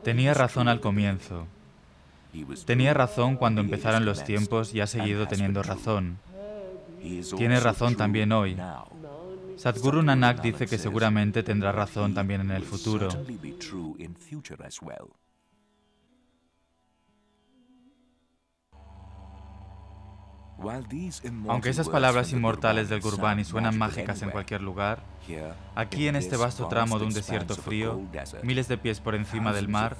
Tenía razón al comienzo. Tenía razón cuando empezaron los tiempos y ha seguido teniendo razón. Tiene razón también hoy. Sadhguru Nanak dice que seguramente tendrá razón también en el futuro. Aunque esas palabras inmortales del Gurbani suenan mágicas en cualquier lugar, aquí en este vasto tramo de un desierto frío, miles de pies por encima del mar,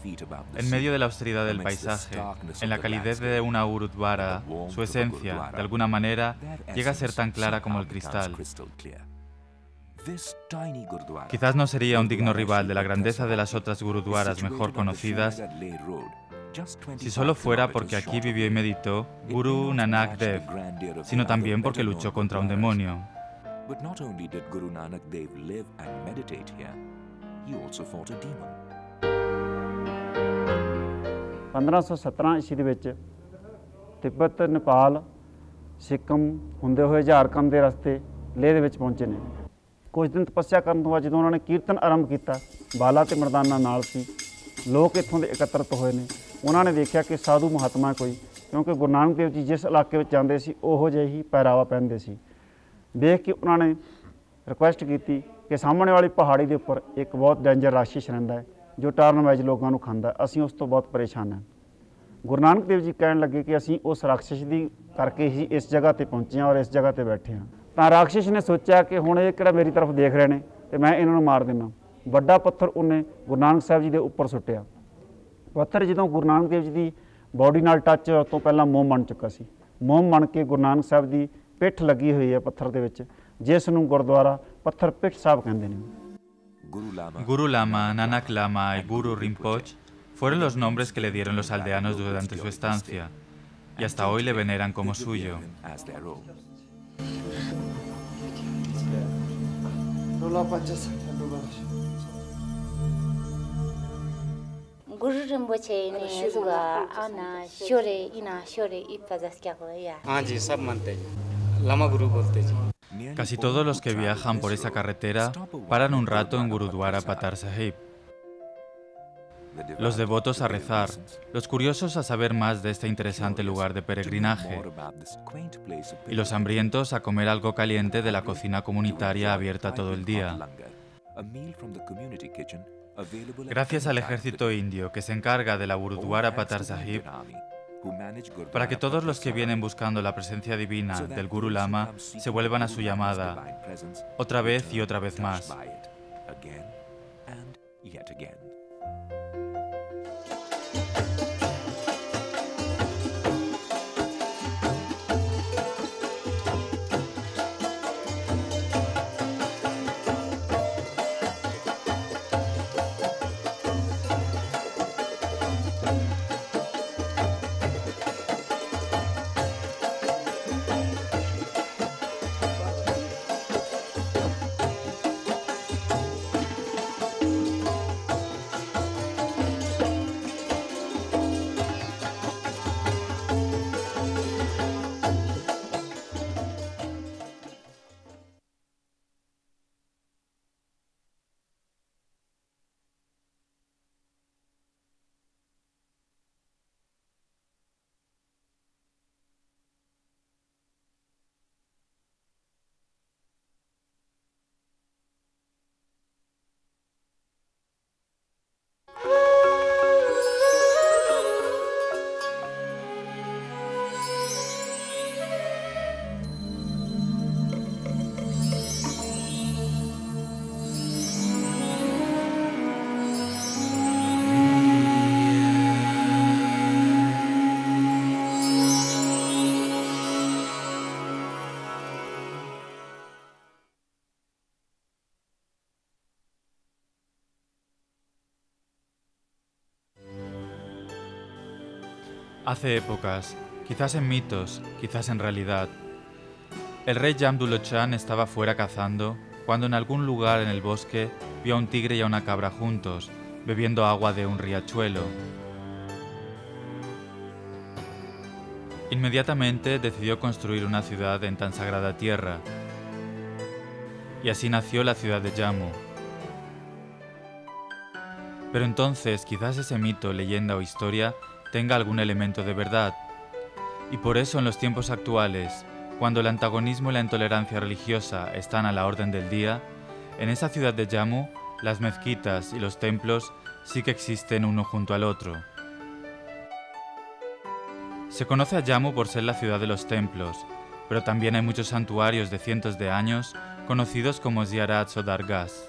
en medio de la austeridad del paisaje, en la calidez de una Gurudwara, su esencia, de alguna manera, llega a ser tan clara como el cristal. Quizás no sería un digno rival de la grandeza de las otras Gurudwaras mejor conocidas si solo fuera porque aquí vivió y meditó Guru Nanak Dev, sino también porque luchó contra un demonio. 1517 ਈਸਵੀ ਦੇ ਵਿੱਚ ਤਿੱਬਤ, ਨੇਪਾਲ, ਸਿੱਕਮ ਹੁੰਦੇ ਹੋਏ ਝਾਰਖੰਡ ਦੇ ਰਸਤੇ ਲੇਹ ਦੇ ਵਿੱਚ ਪਹੁੰਚੇ ਨੇ। ਕੁਝ ਦਿਨ ਤਪੱਸਿਆ ਕਰਨ ਤੋਂ ਬਾਅਦ ਜਦੋਂ ਉਹਨਾਂ ਨੇ ਕੀਰਤਨ ਆਰੰਭ ਕੀਤਾ, ਬਾਲਾ ਤੇ ਮਰਦਾਨਾ ਨਾਲ ਸੀ, ਲੋਕ ਇੱਥੋਂ ਦੇ ਇਕੱਤਰਤ ਹੋਏ ਨੇ। ਉਹਨਾਂ ਨੇ ਦੇਖਿਆ ਕਿ ਸਾਧੂ ਮਹਾਤਮਾ ਕੋਈ, ਕਿਉਂਕਿ ਗੁਰੂ ਨਾਨਕ ਦੇਵ ਜੀ ਜਿਸ ਇਲਾਕੇ ਵਿੱਚ ਜਾਂਦੇ ਸੀ ਉਹੋ ਜਿਹੇ ਹੀ ਪਹਿਰਾਵਾ ਪਹਿਨਦੇ ਸੀ। ਵੇਖ ਕੇ ਉਹਨਾਂ ਨੇ ਰਿਕੁਐਸਟ ਕੀਤੀ ਕਿ ਸਾਹਮਣੇ ਵਾਲੀ ਪਹਾੜੀ ਦੇ ਉੱਪਰ ਇੱਕ ਬਹੁਤ ਡੇਂਜਰ ਰਾਕਸ਼ਸ ਰਹਿੰਦਾ ਹੈ ਜੋ ਟਰਨ ਵਾਈਜ਼ ਲੋਕਾਂ ਨੂੰ ਖਾਂਦਾ, ਅਸੀਂ ਉਸ ਤੋਂ ਬਹੁਤ ਪਰੇਸ਼ਾਨ ਹਾਂ। ਗੁਰੂ ਨਾਨਕ ਦੇਵ ਜੀ ਕਹਿਣ ਲੱਗੇ ਕਿ ਅਸੀਂ ਉਸ ਰਾਕਸ਼ਸ ਦੀ ਕਰਕੇ ਹੀ ਇਸ ਜਗ੍ਹਾ 'ਤੇ ਪਹੁੰਚੇ ਹਾਂ ਔਰ ਇਸ ਜਗ੍ਹਾ 'ਤੇ ਬੈਠੇ ਹਾਂ। ਤਾਂ ਰਾਕਸ਼ਸ ਨੇ ਸੋਚਿਆ ਕਿ ਹੁਣ ਇਹ ਕਿਹੜਾ ਮੇਰੀ ਤਰਫ ਦੇਖ ਰਹੇ ਨੇ ਅਤੇ ਮੈਂ ਇਹਨਾਂ ਨੂੰ ਮਾਰ ਦਿੰਦਾ। ਵੱਡਾ ਪੱਥਰ ਉਹਨੇ ਗੁਰੂ ਨਾਨਕ ਸਾਹਿਬ ਜੀ ਦੇ ਉੱਪਰ ਸੁੱਟਿਆ। ਪੱਥਰ ਜਦੋਂ ਗੁਰੂ ਨਾਨਕ ਦੇਵ ਜੀ ਦੀ ਬੋਡੀ ਨਾਲ ਟੱਚ ਹੋਣ ਤੋਂ ਪਹਿਲਾਂ ਮੋਮ ਬਣ ਚੁੱਕਾ ਸੀ। ਮੋਮ ਬਣ ਕੇ ਗੁਰੂ ਨਾਨਕ ਸਾਹਿਬ ਦੀ ਪਿੱਠ ਲੱਗੀ ਹੋਈ ਹੈ ਪੱਥਰ ਦੇ ਵਿੱਚ, ਜਿਸ ਨੂੰ ਗੁਰਦੁਆਰਾ ਪੱਥਰ ਪਿੱਠ ਸਾਹਿਬ ਕਹਿੰਦੇ ਨੇ। Guru Lama, Nanak Lama y Guru Rinpoche fueron los nombres que le dieron los aldeanos durante su estancia, y hasta hoy le veneran como suyo. Guru Rinpoche ने सुगा आना शोरे इना शोरे इप्पा क्या कोया। हाँ जी, सब मानते हैं, लामा गुरु बोलते जी। Casi todos los que viajan por esa carretera paran un rato en Gurudwara Patar Sahib. Los devotos a rezar, los curiosos a saber más de este interesante lugar de peregrinaje, y los hambrientos a comer algo caliente de la cocina comunitaria abierta todo el día. Gracias al ejército indio que se encarga de la Gurudwara Patar Sahib, para que todos los que vienen buscando la presencia divina del Guru Lama se vuelvan a su llamada, otra vez y otra vez más. Hace épocas, quizás en mitos, quizás en realidad, el rey Jamdulochan estaba fuera cazando cuando en algún lugar en el bosque vio a un tigre y a una cabra juntos, bebiendo agua de un riachuelo. Inmediatamente decidió construir una ciudad en tan sagrada tierra, y así nació la ciudad de Jammu. Pero entonces quizás ese mito, leyenda o historia tenga algún elemento de verdad. Y por eso en los tiempos actuales, cuando el antagonismo y la intolerancia religiosa están a la orden del día, en esa ciudad de Jammu, las mezquitas y los templos sí que existen uno junto al otro. Se conoce a Jammu por ser la ciudad de los templos, pero también hay muchos santuarios de cientos de años conocidos como ziyarats o dargahs.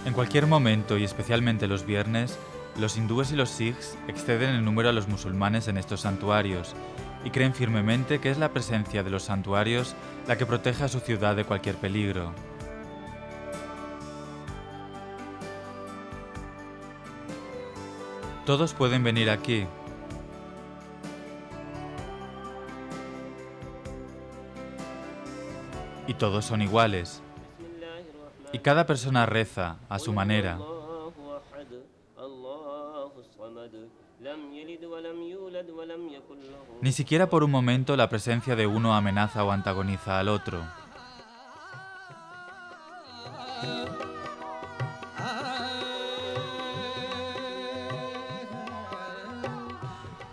En cualquier momento, y especialmente los viernes, los hindúes y los sikhs exceden en número a los musulmanes en estos santuarios y creen firmemente que es la presencia de los santuarios la que protege a su ciudad de cualquier peligro. Todos pueden venir aquí. Y todos son iguales. Y cada persona reza a su manera. Ni siquiera por un momento la presencia de uno amenaza o antagoniza al otro.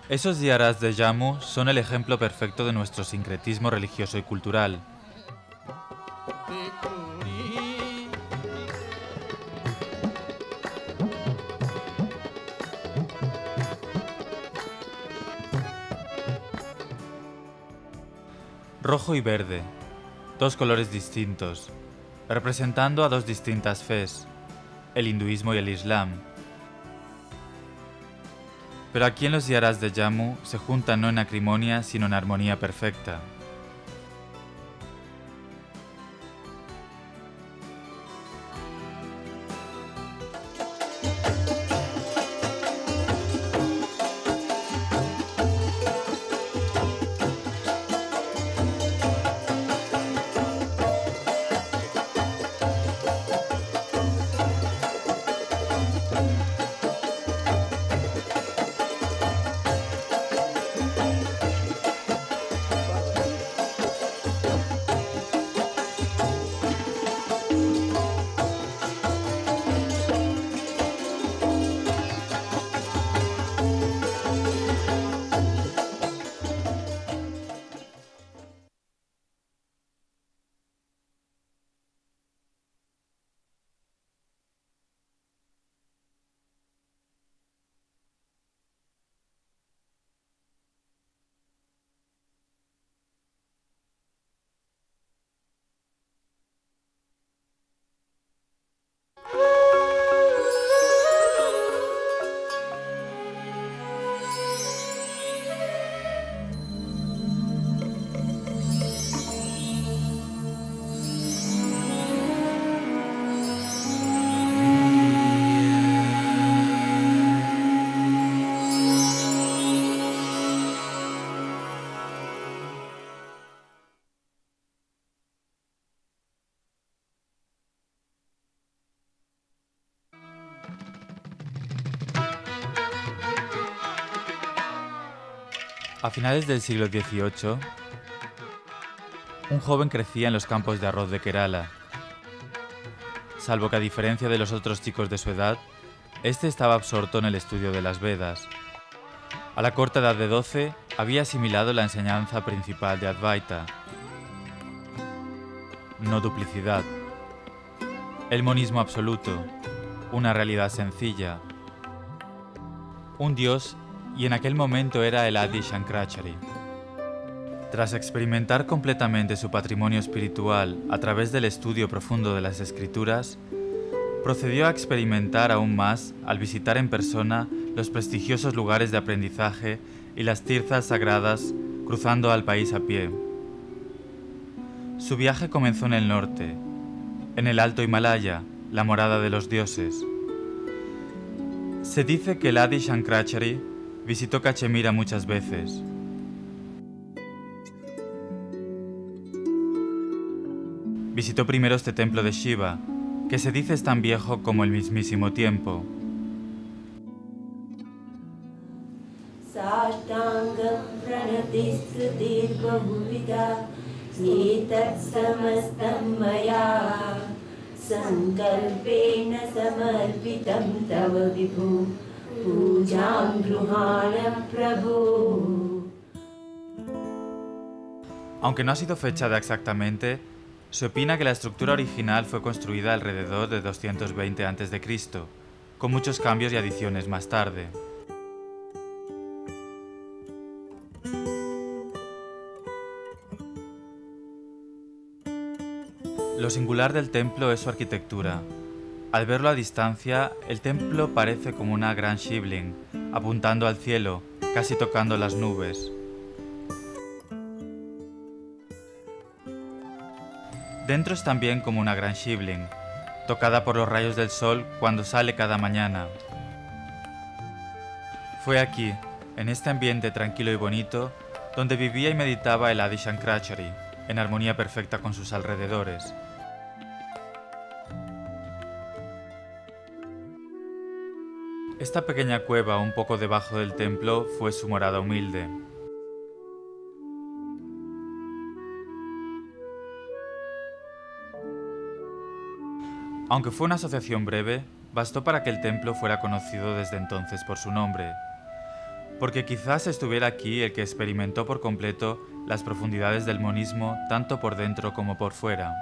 Esos ziyarats de Jammu son el ejemplo perfecto de nuestro sincretismo religioso y cultural. Rojo y verde, dos colores distintos, representando a dos distintas fes, el hinduismo y el islam. Pero aquí en los ziyarats de Jammu se juntan no en acrimonia, sino en armonía perfecta. A finales del siglo XVIII, un joven crecía en los campos de arroz de Kerala. Salvo que a diferencia de los otros chicos de su edad, este estaba absorto en el estudio de las Vedas. A la corta edad de 12, había asimilado la enseñanza principal de Advaita, no duplicidad, el monismo absoluto, una realidad sencilla, un dios, y en aquel momento era el Adi Shankaracharya. Tras experimentar completamente su patrimonio espiritual a través del estudio profundo de las escrituras, procedió a experimentar aún más al visitar en persona los prestigiosos lugares de aprendizaje y las tirzas sagradas, cruzando al país a pie. Su viaje comenzó en el norte, en el Alto Himalaya, la morada de los dioses. Se dice que el Adi Shankaracharya Visitó Cachemira muchas veces. Visitó primero este templo de Shiva, que se dice es tan viejo como el mismísimo tiempo. Aunque no ha sido fechada exactamente, se opina que la estructura original fue construida alrededor de 220 a.C., con muchos cambios y adiciones más tarde. Lo singular del templo es su arquitectura. Al verlo a distancia, el templo parece como una gran shivling, apuntando al cielo, casi tocando las nubes. Dentro es también como una gran shivling, tocada por los rayos del sol cuando sale cada mañana. Fue aquí, en este ambiente tranquilo y bonito, donde vivía y meditaba el Adi Shankaracharya, en armonía perfecta con sus alrededores. Esta pequeña cueva un poco debajo del templo fue su morada humilde. Aunque fue una asociación breve, bastó para que el templo fuera conocido desde entonces por su nombre, porque quizás estuviera aquí el que experimentó por completo las profundidades del monismo tanto por dentro como por fuera.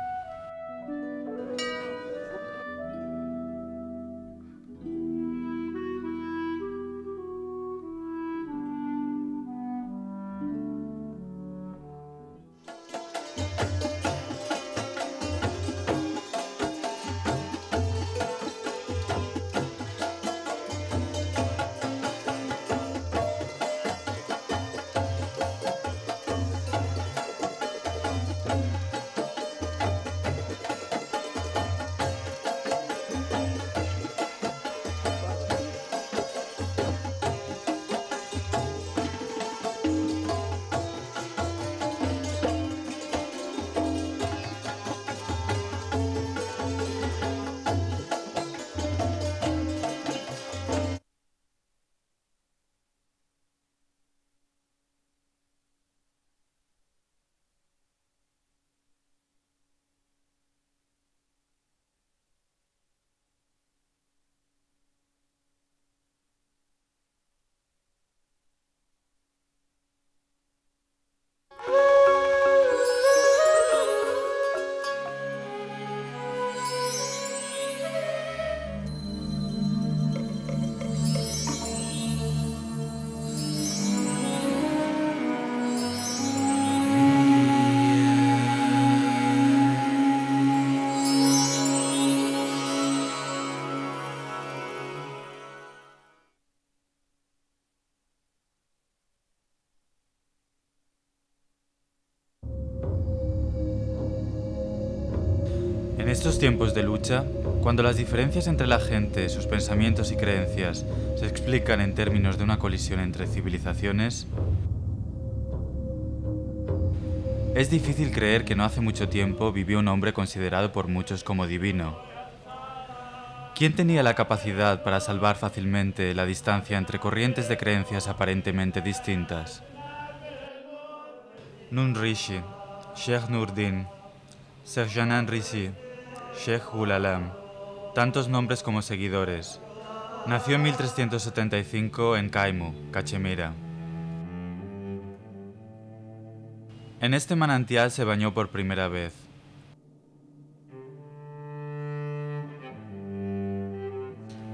En estos tiempos de lucha, cuando las diferencias entre la gente, sus pensamientos y creencias se explican en términos de una colisión entre civilizaciones, es difícil creer que no hace mucho tiempo vivió un hombre considerado por muchos como divino. ¿Quién tenía la capacidad para salvar fácilmente la distancia entre corrientes de creencias aparentemente distintas? Nun Rishi, Sheikh Nurdin, Serjanan Rishi, Sheikh Gulalam, tantos nombres como seguidores. Nació en 1375 en Kaimu, Cachemira. En este manantial se bañó por primera vez.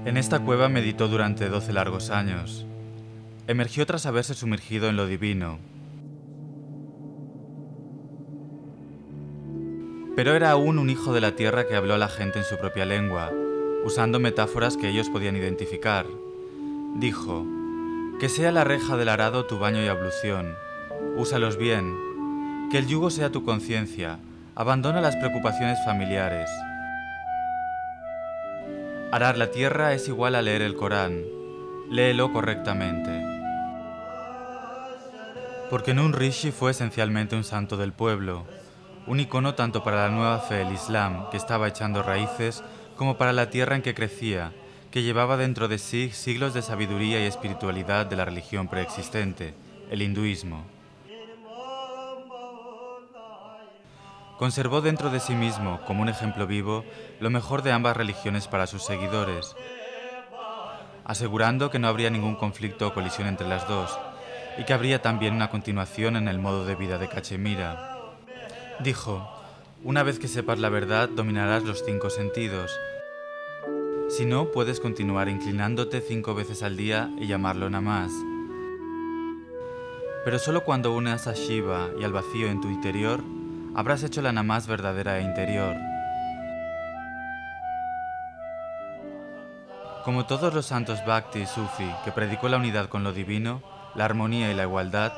En esta cueva meditó durante 12 largos años. Emergió tras haberse sumergido en lo divino. Pero era aún un hijo de la tierra que habló a la gente en su propia lengua, usando metáforas que ellos podían identificar. Dijo: que sea la reja del arado tu baño y ablución. Úsalos bien. Que el yugo sea tu conciencia. Abandona las preocupaciones familiares. Arar la tierra es igual a leer el Corán. Léelo correctamente. Porque Nun Rishi fue esencialmente un santo del pueblo, un icono tanto para la nueva fe, el Islam, que estaba echando raíces, como para la tierra en que crecía, que llevaba dentro de sí siglos de sabiduría y espiritualidad de la religión preexistente, el hinduismo. Conservó dentro de sí mismo, como un ejemplo vivo, lo mejor de ambas religiones para sus seguidores, asegurando que no habría ningún conflicto o colisión entre las dos, y que habría también una continuación en el modo de vida de Cachemira. Dijo: una vez que sepas la verdad, dominarás los 5 sentidos. Si no, puedes continuar inclinándote 5 veces al día y llamarlo namás. Pero solo cuando unas a Shiva y al vacío en tu interior, habrás hecho la namás verdadera e interior. Como todos los santos Bhakti y Sufi que predicó la unidad con lo divino, la armonía y la igualdad,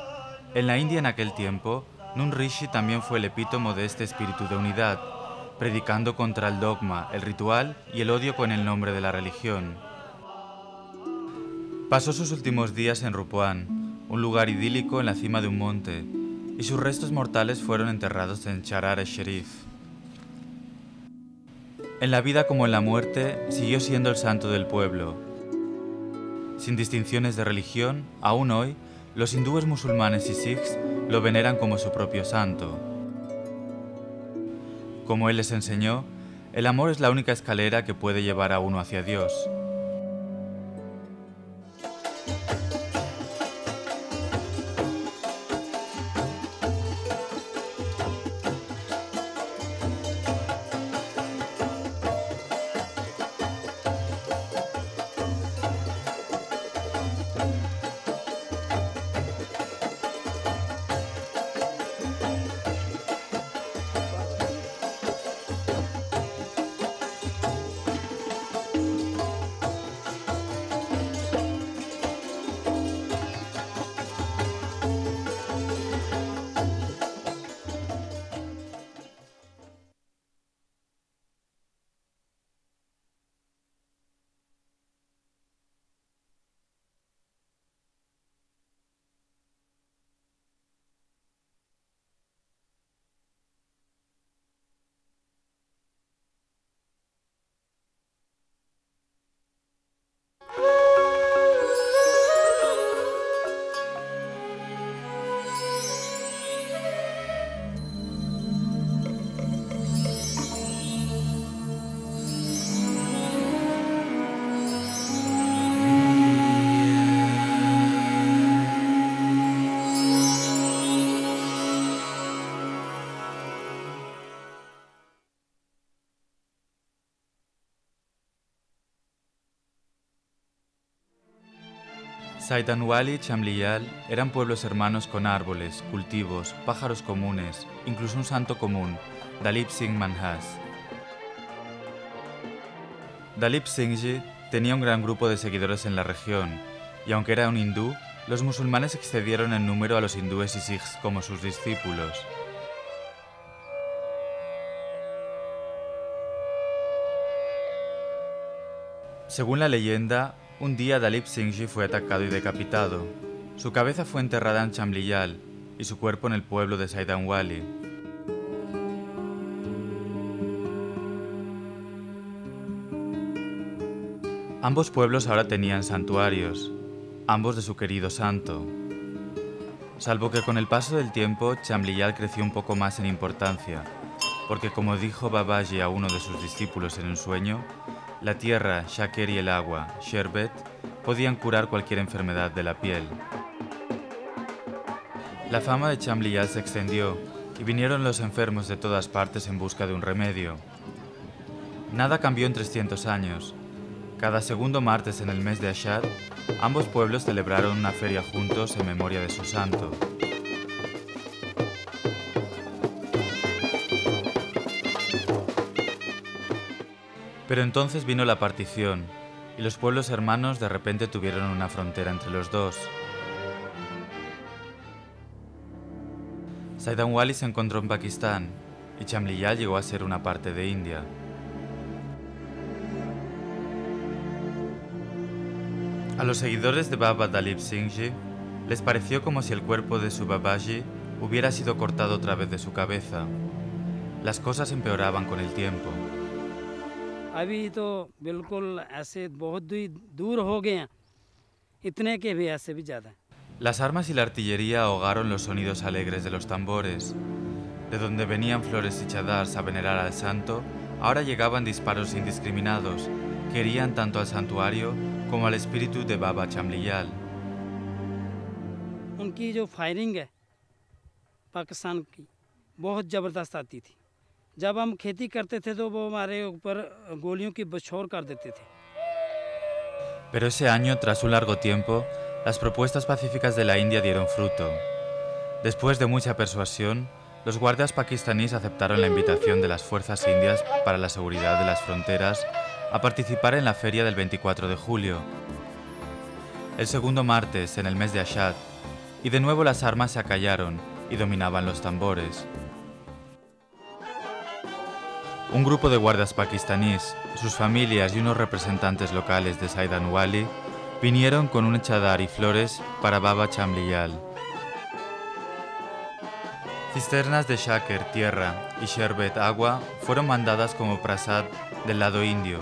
en la India en aquel tiempo, Nun Rishi también fue el epítomo de este espíritu de unidad, predicando contra el dogma, el ritual y el odio con el nombre de la religión. Pasó sus últimos días en Rupwan, un lugar idílico en la cima de un monte, y sus restos mortales fueron enterrados en Charar-e-Sharif. En la vida como en la muerte, siguió siendo el santo del pueblo. Sin distinciones de religión, aún hoy, los hindúes, musulmanes y sikhs lo veneran como su propio santo. Como él les enseñó, el amor es la única escalera que puede llevar a uno hacia Dios. Saidanwali y Chamliyal eran pueblos hermanos con árboles, cultivos, pájaros comunes, incluso un santo común, Dalip Singh Manhas. Dalip Singhji tenía un gran grupo de seguidores en la región, y aunque era un hindú, los musulmanes excedieron en número a los hindúes y sikhs como sus discípulos. Según la leyenda, un día Dalip Singhji fue atacado y decapitado. Su cabeza fue enterrada en Chamliyal y su cuerpo en el pueblo de Saidanwali. Ambos pueblos ahora tenían santuarios, ambos de su querido santo. Salvo que con el paso del tiempo, Chamliyal creció un poco más en importancia, porque como dijo Babaji a uno de sus discípulos en un sueño, la tierra, shaker y el agua, sherbet, podían curar cualquier enfermedad de la piel. La fama de Chamliyal se extendió y vinieron los enfermos de todas partes en busca de un remedio. Nada cambió en 300 años. Cada segundo martes en el mes de Ashad, ambos pueblos celebraron una feria juntos en memoria de su santo. Pero entonces vino la partición, y los pueblos hermanos de repente tuvieron una frontera entre los dos. Saidanwali se encontró en Pakistán, y Chamliyal llegó a ser una parte de India. A los seguidores de Baba Dalip Singhji Les pareció como si el cuerpo de su Babaji hubiera sido cortado otra vez de su cabeza. Las cosas empeoraban con el tiempo. अभी तो बिल्कुल ऐसे बहुत दूर हो गए हैं, इतने के भी ऐसे भी ज़्यादा. Las armas y la artillería ahogaron los sonidos alegres de los tambores. De donde venían flores y chadars a venerar al santo, ahora llegaban disparos indiscriminados que herían tanto al santuario como al espíritu de Baba Chamliyal. उनकी जो फायरिंग है पाकिस्तान की बहुत ज़बरदस्त आती थी. जब हम खेती करते थे तो वो हमारे ऊपर गोलियों की बौछार कर देते थे. Pero ese año, tras un largo tiempo, las propuestas pacíficas de la India dieron fruto. Después de mucha persuasión, los guardias pakistaníes aceptaron la invitación de las fuerzas indias para la seguridad de las fronteras a participar en la feria del 24 de julio. El segundo martes, en el mes de Ashad, y de nuevo las armas se acallaron y dominaban los tambores. Un grupo de guardias pakistaníes, sus familias y unos representantes locales de Saidan Wali vinieron con un chadar y flores para Baba Chamliyal. Cisternas de shaker, tierra, y sherbet, agua, fueron mandadas como prasad del lado indio.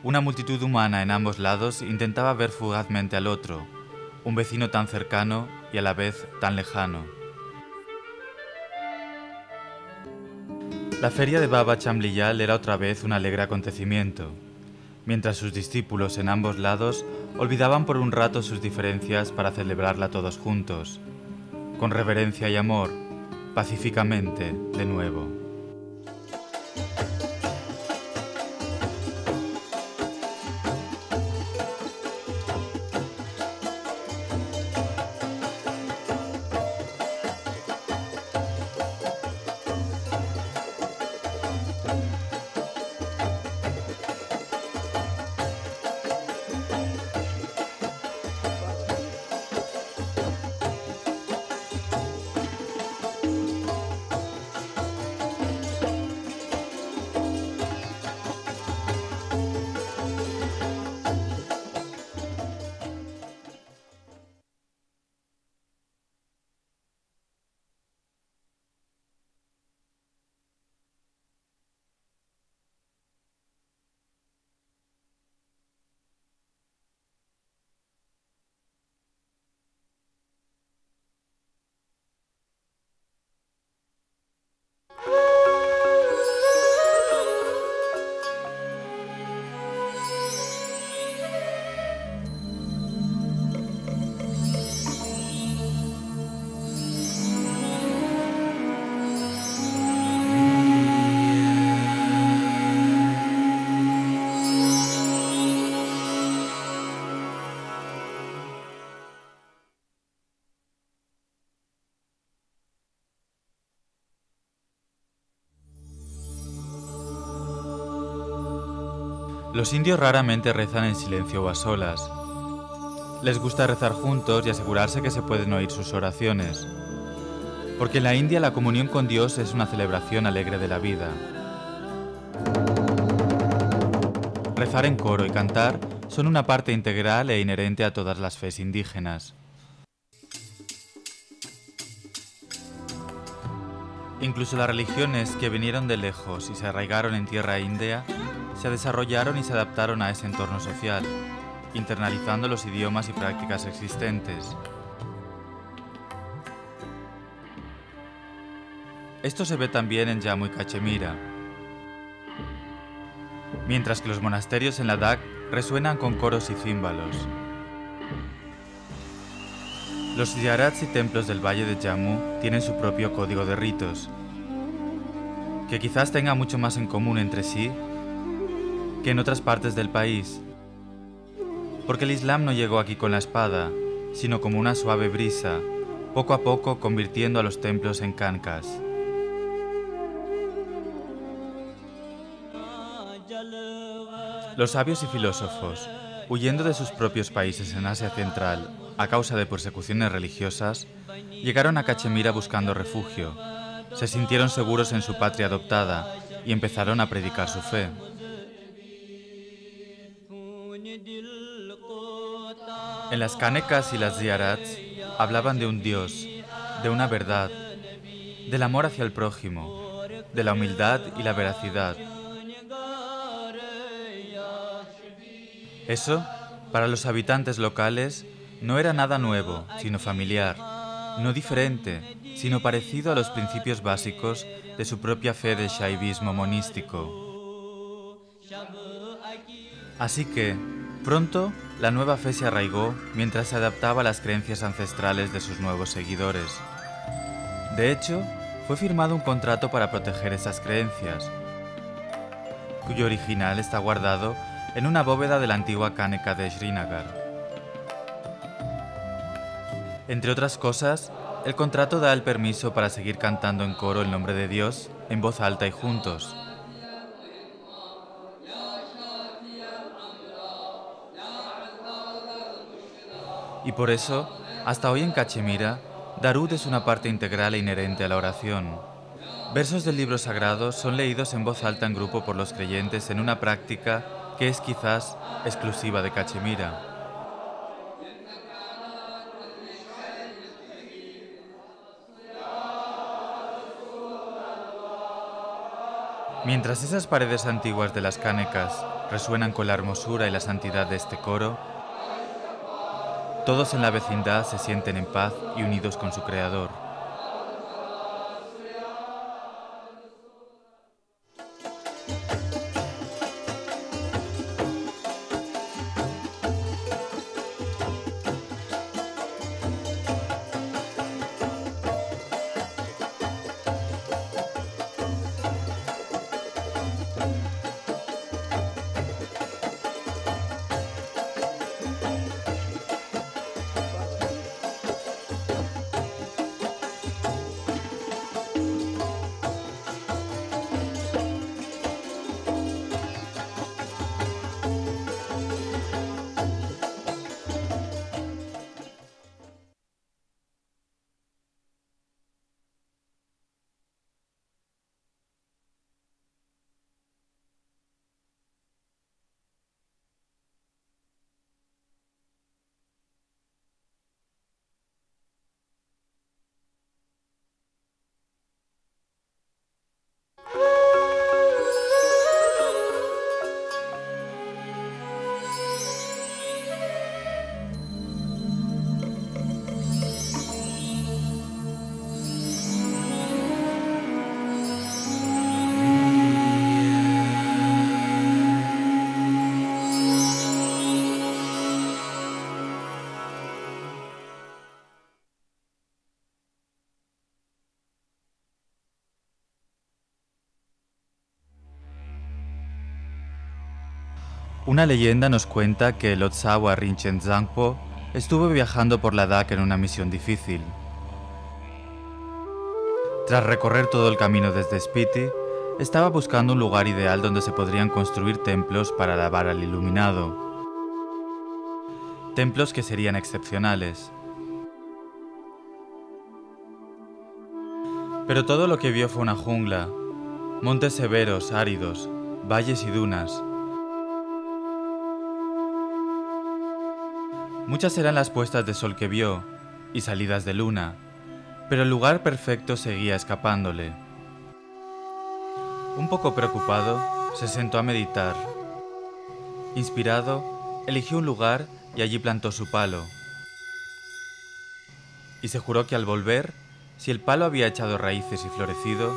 Una multitud humana en ambos lados intentaba ver fugazmente al otro, un vecino tan cercano y a la vez tan lejano. La feria de Baba Chamliyal era otra vez un alegre acontecimiento, mientras sus discípulos en ambos lados olvidaban por un rato sus diferencias para celebrarla todos juntos, con reverencia y amor, pacíficamente de nuevo. Los indios raramente rezan en silencio o a solas. Les gusta rezar juntos y asegurarse que se pueden oír sus oraciones. Porque en la India la comunión con Dios es una celebración alegre de la vida. Rezar en coro y cantar son una parte integral e inherente a todas las fes indígenas. Incluso las religiones que vinieron de lejos y se arraigaron en tierra india se desarrollaron y se adaptaron a ese entorno social, internalizando los idiomas y prácticas existentes. Esto se ve también en Jammu y Cachemira, mientras que los monasterios en Ladakh resuenan con coros y címbalos. Los ziyarats y templos del valle de Jammu tienen su propio código de ritos, que quizás tenga mucho más en común entre sí que en otras partes del país, porque el Islam no llegó aquí con la espada, sino como una suave brisa, poco a poco convirtiendo a los templos en khanqahs. Los sabios y filósofos, huyendo de sus propios países en Asia Central a causa de persecuciones religiosas, llegaron a Cachemira buscando refugio, se sintieron seguros en su patria adoptada y empezaron a predicar su fe. En las Kanekas y las Ziyarats hablaban de un Dios, de una verdad, del amor hacia el prójimo, de la humildad y la veracidad. Eso, para los habitantes locales, no era nada nuevo, sino familiar, no diferente, sino parecido a los principios básicos de su propia fe de shaivismo monístico. Así que, pronto, la nueva fe se arraigó mientras se adaptaba a las creencias ancestrales de sus nuevos seguidores. De hecho, fue firmado un contrato para proteger esas creencias, cuyo original está guardado en una bóveda de la antigua Kaneka de Srinagar. Entre otras cosas, el contrato da el permiso para seguir cantando en coro el nombre de Dios en voz alta y juntos. Y por eso, hasta hoy en Cachemira, Darud es una parte integral e inherente a la oración. Versos del libro sagrado son leídos en voz alta en grupo por los creyentes en una práctica que es quizás exclusiva de Cachemira. Mientras esas paredes antiguas de las Kanekas resuenan con la hermosura y la santidad de este coro, todos en la vecindad se sienten en paz y unidos con su Creador. Una leyenda nos cuenta que Lotsawa Rinchen Zangpo estuvo viajando por Ladakh en una misión difícil. Tras recorrer todo el camino desde Spiti, estaba buscando un lugar ideal donde se podrían construir templos para alabar al Iluminado. Templos que serían excepcionales. Pero todo lo que vio fue una jungla, montes severos, áridos, valles y dunas. Muchas eran las puestas de sol que vio y salidas de luna, pero el lugar perfecto seguía escapándole. Un poco preocupado, se sentó a meditar. Inspirado, eligió un lugar y allí plantó su palo. Y se juró que al volver, si el palo había echado raíces y florecido,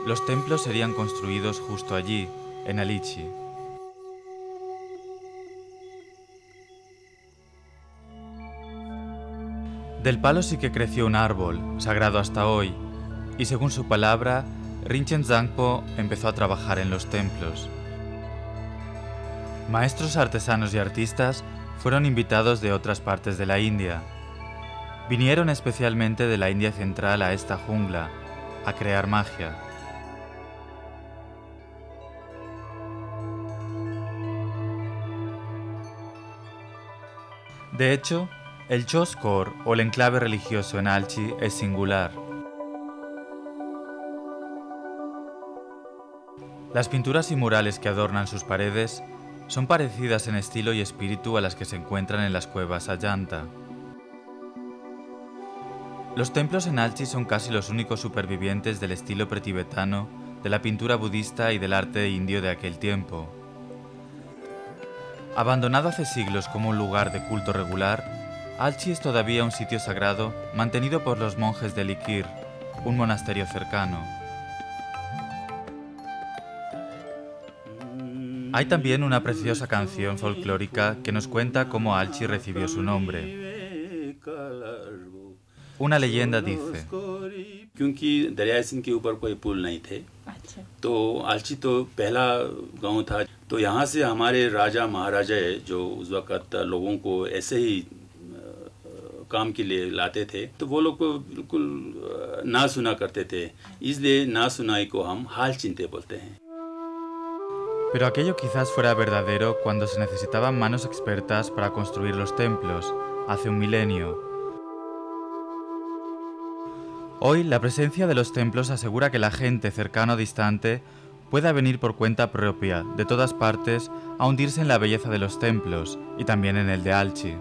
los templos serían construidos justo allí, en Alichi. Del palo sí que creció un árbol, sagrado hasta hoy, y según su palabra, Rinchen Zangpo empezó a trabajar en los templos. Maestros artesanos y artistas fueron invitados de otras partes de la India. Vinieron especialmente de la India central a esta jungla, a crear magia. De hecho, el Choskor, o el enclave religioso en Alchi, es singular. Las pinturas y murales que adornan sus paredes Son parecidas en estilo y espíritu a las que se encuentran en las cuevas Ajanta. Los templos en Alchi son casi los únicos supervivientes del estilo pretibetano, de la pintura budista y del arte indio de aquel tiempo. Abandonado hace siglos como un lugar de culto regular, Alchi es todavía un sitio sagrado mantenido por los monjes de Likir, un monasterio cercano. Hay también una preciosa canción folclórica que nos cuenta cómo Alchi recibió su nombre. Una leyenda dice: क्योंकि दरिया सिंध के ऊपर कोई पुल नहीं थे, तो आलची तो पहला गांव था, तो यहाँ से हमारे राजा महाराजा जो उस वक़्त लोगों को ऐसे ही काम के लिए लाते थे, तो वो लोग को बिल्कुल ना सुना करते थे, इसलिए ना सुनाई को हम हाल चिंते बोलते हैं. Pero aquello quizás fuera verdadero cuando se necesitaban manos expertas para construir los templos, hace un milenio. Hoy, la presencia de los templos asegura que la gente cercana o distante pueda venir por cuenta propia, de todas partes, a hundirse en la belleza de los templos, y también en el de Alchi.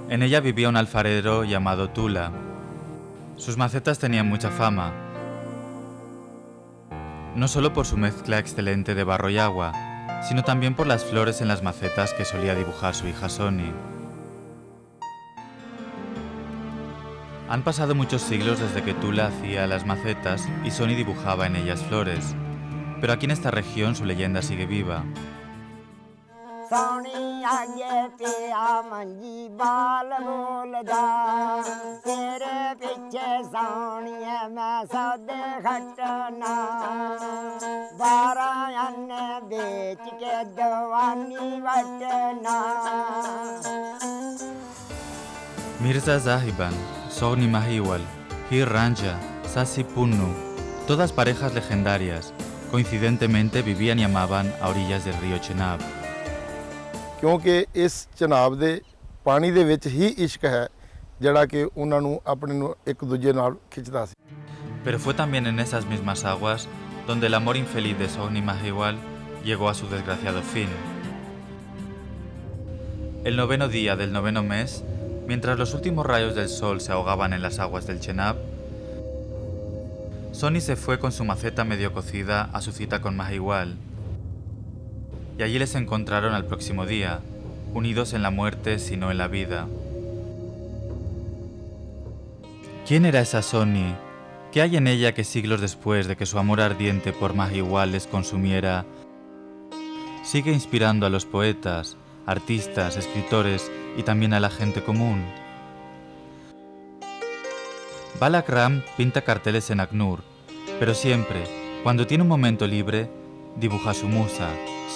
En ella vivía un alfarero llamado Tula. Sus macetas tenían mucha fama, no solo por su mezcla excelente de barro y agua, sino también por las flores en las macetas que solía dibujar su hija Soni. Han pasado muchos siglos desde que Tula hacía las macetas y Soni dibujaba en ellas flores, pero aquí en esta región su leyenda sigue viva. Mirza Zahiban, Sogni Mahiwal, Hir Ranja, Sasi Punnu, todas parejas legendarias, coincidentemente vivían y amaban a orillas del río Chenab. क्योंकि इस चनाब दे पानी दे विच ही इश्क है जिहड़ा कि उन्हां नूं अपने नूं एक दूजे नाल खिंचदा सी. Pero fue también en esas mismas aguas donde el amor infeliz de Sogni Mahiwal llegó a su desgraciado fin. El 9º día del 9º mes, mientras los últimos rayos del sol se ahogaban en las aguas del Chenab, Soni se fue con su maceta medio cocida a su cita con Mahiwal. Y allí les encontraron al próximo día, unidos en la muerte si no en la vida. ¿Quién era esa Soni? ¿Qué hay en ella que siglos después de que su amor ardiente por Mahiwal les consumiera, sigue inspirando a los poetas, artistas, escritores y también a la gente común? Balak Ram pinta carteles en Aknur, pero siempre, cuando tiene un momento libre, dibuja a su musa,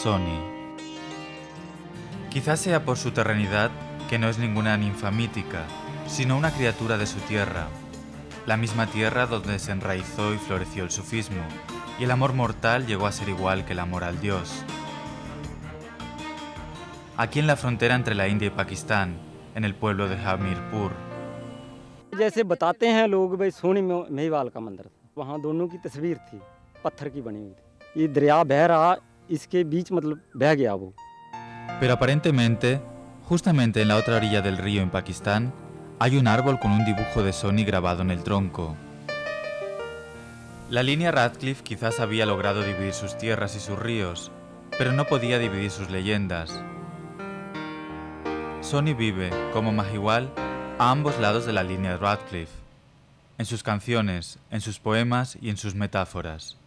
Soni. Quizás sea por su terrenidad, que no es ninguna ninfa mítica, sino una criatura de su tierra, la misma tierra donde se enraizó y floreció el sufismo, y el amor mortal llegó a ser igual que el amor al Dios. Aquí en la frontera entre la India y Pakistán, en el pueblo de Hamirpur. जैसे बताते हैं लोग भाई सोनी मेवाल का मंदिर था, वहाँ दोनों की तस्वीर थी, पत्थर की बनी हुई थी। ये दरिया बह रहा, इसके बीच मतलब बह गया वो। Pero aparentemente, justamente en la otra orilla del río en Pakistán, hay un árbol con un dibujo de Sony grabado en el tronco. La línea Radcliffe quizás había logrado dividir sus tierras y sus ríos, pero no podía dividir sus leyendas. Sony vive, como Mahiwal, a ambos lados de la línea Radcliffe, en sus canciones, en sus poemas y en sus metáforas.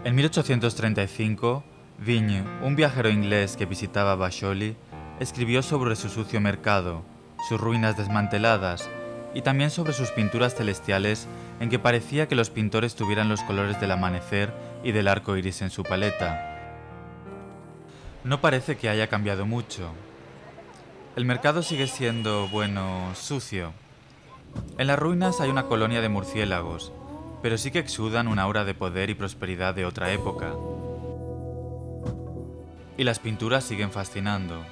En 1835, Vigne, un viajero inglés que visitaba Basholi, escribió sobre su sucio mercado, sus ruinas desmanteladas y también sobre sus pinturas celestiales en que parecía que los pintores tuvieran los colores del amanecer y del arco iris en su paleta. No parece que haya cambiado mucho. El mercado sigue siendo, bueno, sucio. En las ruinas hay una colonia de murciélagos, pero sí que exudan un aura de poder y prosperidad de otra época. Y las pinturas siguen fascinando.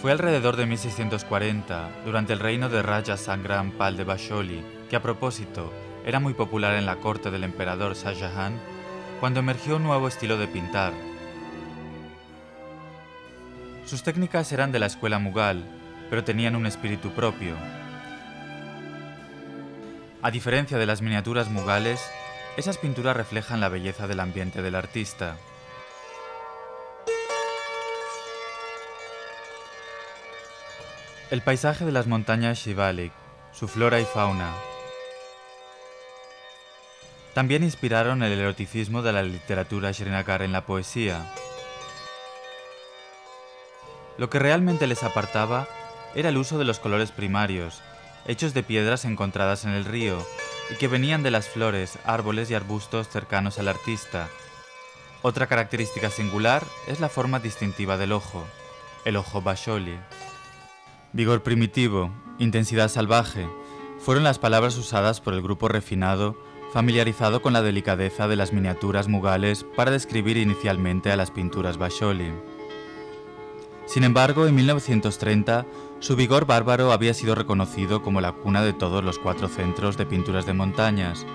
Fue alrededor de 1640, durante el reino de Raja Sangram Pal de Basholi, que a propósito era muy popular en la corte del emperador Shah Jahan, cuando emergió un nuevo estilo de pintar. Sus técnicas eran de la escuela mughal, pero tenían un espíritu propio. A diferencia de las miniaturas mughales, esas pinturas reflejan la belleza del ambiente del artista. El paisaje de las montañas Shivalik, su flora y fauna, también inspiraron el eroticismo de la literatura Srinagar en la poesía. Lo que realmente les apartaba era el uso de los colores primarios, hechos de piedras encontradas en el río y que venían de las flores, árboles y arbustos cercanos al artista. Otra característica singular es la forma distintiva del ojo, el ojo Basholi. Vigor primitivo, intensidad salvaje, fueron las palabras usadas por el grupo refinado, familiarizado con la delicadeza de las miniaturas mughales para describir inicialmente a las pinturas Basholi. Sin embargo, en 1930, su vigor bárbaro había sido reconocido como la cuna de todos los 4 centros de pinturas de montañas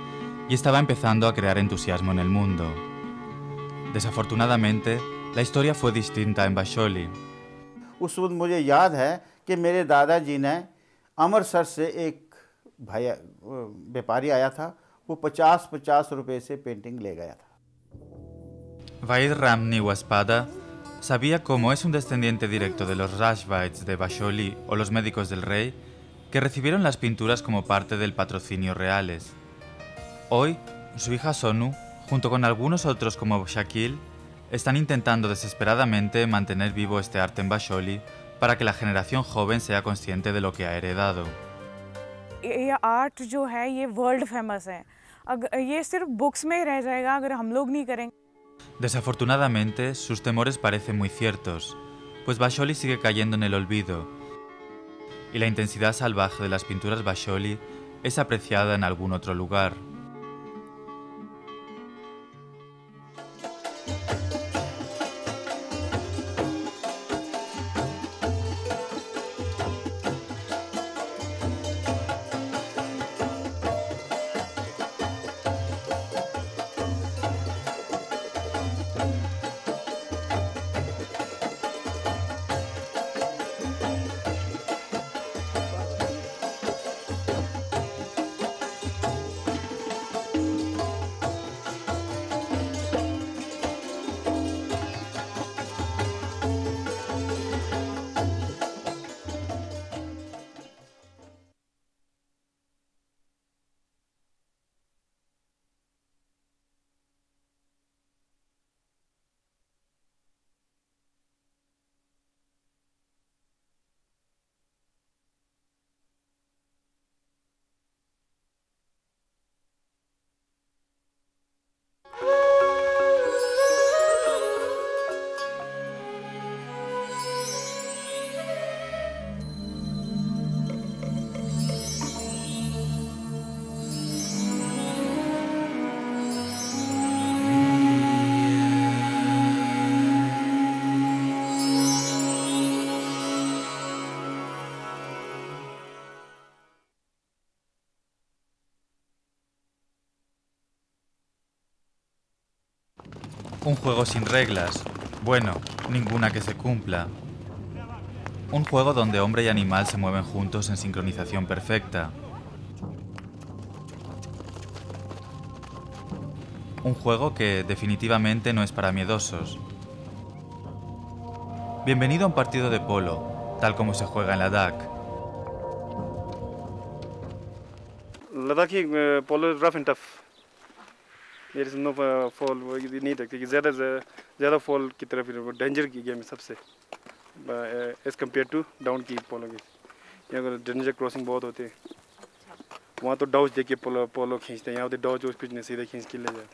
y estaba empezando a crear entusiasmo en el mundo. Desafortunadamente, la historia fue distinta en Basholi. उस वक्त मुझे याद है कि मेरे दादाजी ने अमृतसर से एक व्यापारी आया था, वो 50-50 रुपए से पेंटिंग ले गया था। Vaid Ramni Waspada sabía, como es un descendiente directo de los Rajvaids de Basholi o los médicos del rey, que recibieron las pinturas como parte del patrocinio reales. Hoy, su hija Sonu, junto con algunos otros como Shakil, Están intentando desesperadamente mantener vivo este arte en Basholí para que la generación joven sea consciente de lo que ha heredado. ये आर्ट जो है ये world famous है, अगर ये सिर्फ बुक्स में रह जाएगा अगर हम लोग नहीं करेंगे. Desafortunadamente, sus temores parecen muy ciertos, pues Basholí sigue cayendo en el olvido, y la intensidad salvaje de las pinturas Basholí es apreciada en algún otro lugar. Un juego sin reglas. Bueno, ninguna que se cumpla. Un juego donde hombre y animal se mueven juntos en sincronización perfecta. Un juego que definitivamente no es para miedosos. Bienvenido a un partido de polo, tal como se juega en Ladakh. Ladakhi polo is rough and tough. There is no fall नहीं रखते कि ज़्यादा fall की तरफ danger की गेम है सबसे as compared to down की polo की. यहाँ अगर danger crossing बहुत होते हैं वहाँ तो dodge देके polo खींचते हैं यहाँ तो dodge उस पिच ने सीधे खींच के ले जाते हैं.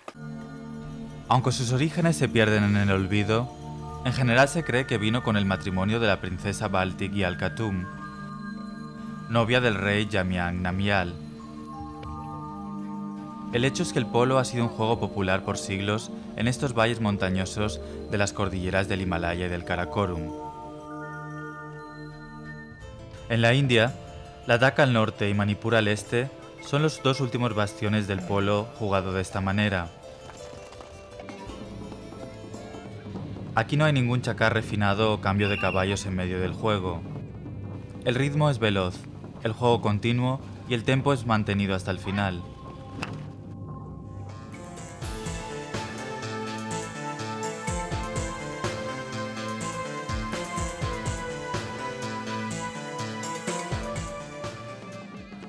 Aunque sus orígenes se pierden en el olvido, en general se cree que vino con el matrimonio de la princesa Baltic y Al-Khatum, novia del rey Jamyang Namgyal. El hecho es que el polo ha sido un juego popular por siglos en estos valles montañosos de las cordilleras del Himalaya y del Karakorum. En la India, Ladakh al norte y Manipur al este son los dos últimos bastiones del polo jugado de esta manera. Aquí no hay ningún chacar refinado o cambio de caballos en medio del juego. El ritmo es veloz, el juego continuo y el tempo es mantenido hasta el final.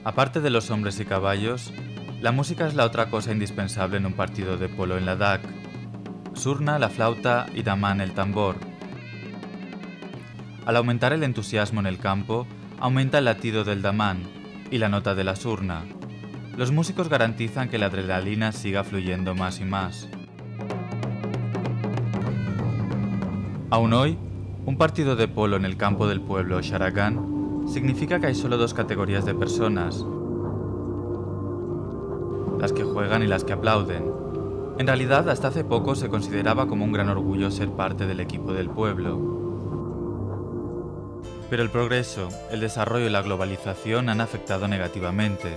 Aparte de los hombres y caballos, la música es la otra cosa indispensable en un partido de polo en Ladakh. Surna, la flauta y daman, el tambor. Al aumentar el entusiasmo en el campo, aumenta el latido del daman y la nota de la surna. Los músicos garantizan que la adrenalina siga fluyendo más y más. Aún hoy, un partido de polo en el campo del pueblo Sharagan significa que hay solo dos categorías de personas, las que juegan y las que aplauden. En realidad, hasta hace poco se consideraba como un gran orgullo ser parte del equipo del pueblo. Pero el progreso, el desarrollo y la globalización han afectado negativamente.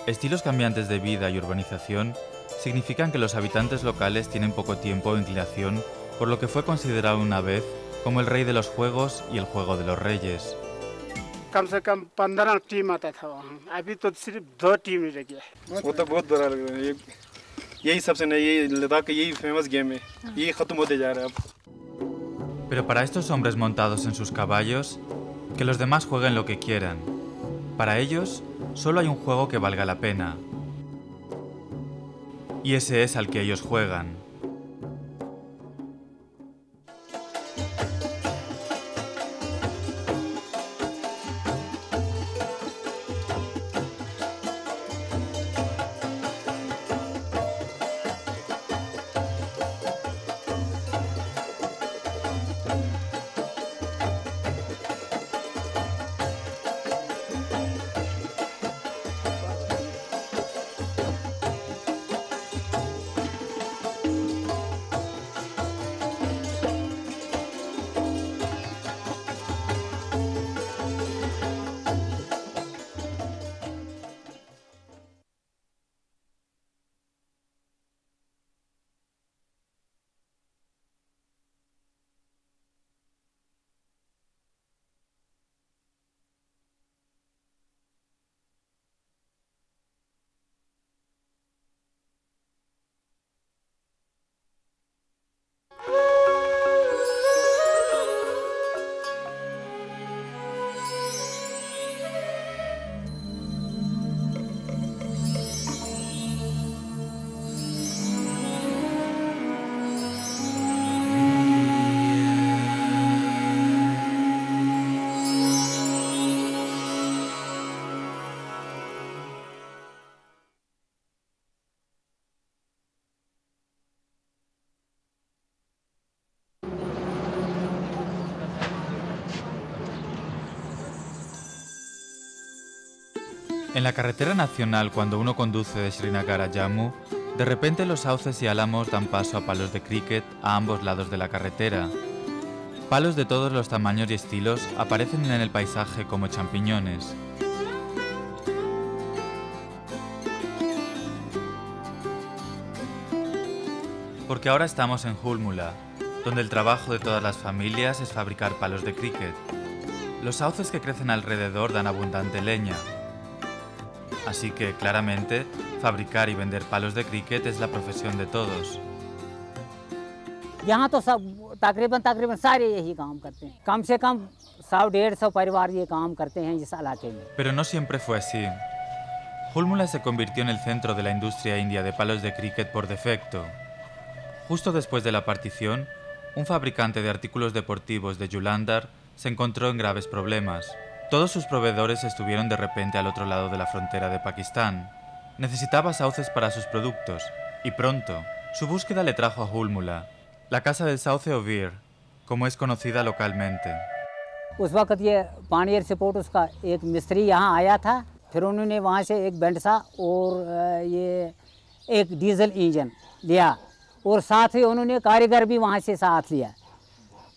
Estilos cambiantes de vida y urbanización significan que los habitantes locales tienen poco tiempo o inclinación por lo que fue considerado una vez como el rey de los juegos y el juego de los reyes. कम से कम 15 टीम आता था वहाँ, अभी तो सिर्फ 2 टीम ही रह गया. वो तो बहुत बुरा लग रहा है. यही सबसे नई ये लद्दाख का यही फेमस गेम है. ये खत्म होते जा रहा है अब. Pero para estos hombres montados en sus caballos, que los demás jueguen lo que quieran. Para ellos, solo hay un juego que valga la pena. Y ese es al que ellos juegan. En la carretera nacional, cuando uno conduce de Srinagar a Jammu, de repente los sauces y álamos dan paso a palos de cricket a ambos lados de la carretera. Palos de todos los tamaños y estilos aparecen en el paisaje como champiñones. Porque ahora estamos en Hulmula, donde el trabajo de todas las familias es fabricar palos de cricket. Los sauces que crecen alrededor dan abundante leña. Así que, claramente, fabricar y vender palos de cricket es la profesión de todos. यहाँ तो सब तकरीबन सारे यही काम करते हैं। कम से कम 100-150 परिवार ये काम करते हैं इस इलाके में। Pero no siempre fue así. Hulmula se convirtió en el centro de la industria india de palos de cricket por defecto. Justo después de la partición, un fabricante de artículos deportivos de Julandhar se encontró en graves problemas. Todos sus proveedores estuvieron de repente al otro lado de la frontera de Pakistán. Necesitaba sauces para sus productos, y pronto. Su búsqueda le trajo a Hulmula, la casa del sauce o vir, como es conocida localmente. उस वक्त ये पानियर सपोर्ट उसका एक मिस्त्री यहाँ आया था, फिर उन्होंने वहाँ से एक बेंडसा और ये एक डीजल इंजन लिया और साथ ही उन्होंने कारीगर भी वहाँ से साथ लिया,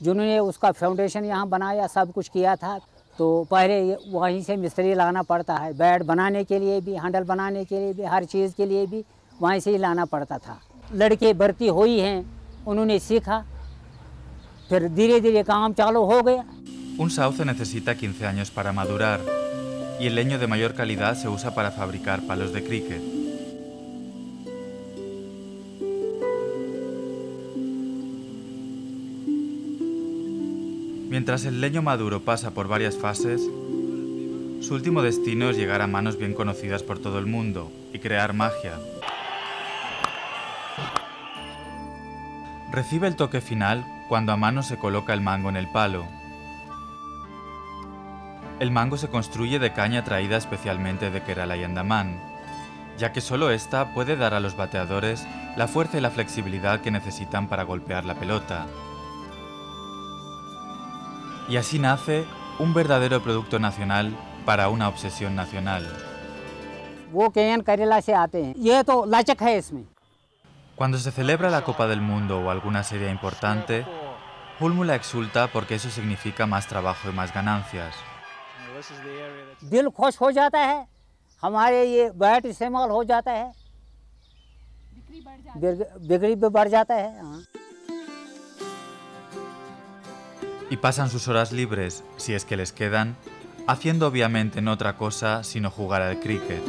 जिन्होंने उसका फाउंडेशन यहाँ बनाया, सब कुछ किया था। तो पहले वहीं से मिस्त्री लाना पड़ता है, बैट बनाने के लिए भी, हैंडल बनाने के लिए भी, हर चीज़ के लिए भी वहीं से ही लाना पड़ता था। लड़के भर्ती हुई हैं, उन्होंने सीखा, फिर धीरे धीरे काम चालू हो गया। Un sauce necesita 15 años para madurar, y el leño de mayor calidad se usa para fabricar palos de cricket. Mientras el leño maduro pasa por varias fases, su último destino es llegar a manos bien conocidas por todo el mundo y crear magia. Recibe el toque final cuando a mano se coloca el mango en el palo. El mango se construye de caña traída especialmente de Kerala y Andamán, ya que solo esta puede dar a los bateadores la fuerza y la flexibilidad que necesitan para golpear la pelota. Y así nace un verdadero producto nacional para una obsesión nacional. वो केएन केरला से आते हैं, ये तो लचक है इसमें। Cuando se celebra la Copa del Mundo o alguna serie importante, Hulmula exulta porque eso significa más trabajo y más ganancias. दिल खुश हो जाता है, हमारे ये बैट इस्तेमाल हो जाता है, बिक्री भी बढ़ जाता है। Y pasan sus horas libres, si es que les quedan, haciendo obviamente no otra cosa sino jugar al cricket.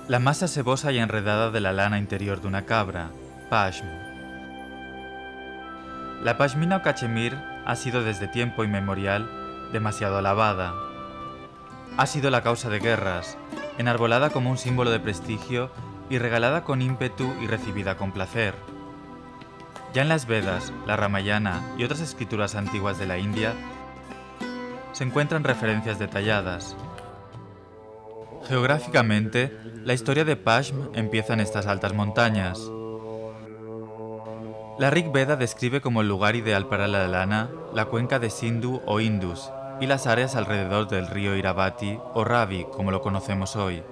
La masa sebosa y enredada de la lana interior de una cabra, pashmi. La pashmina o cachemir ha sido desde tiempo inmemorial demasiado alabada. Ha sido la causa de guerras, enarbolada como un símbolo de prestigio y regalada con ímpetu y recibida con placer. Ya en las Vedas, la Ramayana y otras escrituras antiguas de la India se encuentran referencias detalladas. Geográficamente, la historia de Pashm empieza en estas altas montañas. La Rig Veda describe como el lugar ideal para la lana la cuenca de Sindhu o Indus y las áreas alrededor del río Iravati o Ravi, como lo conocemos hoy.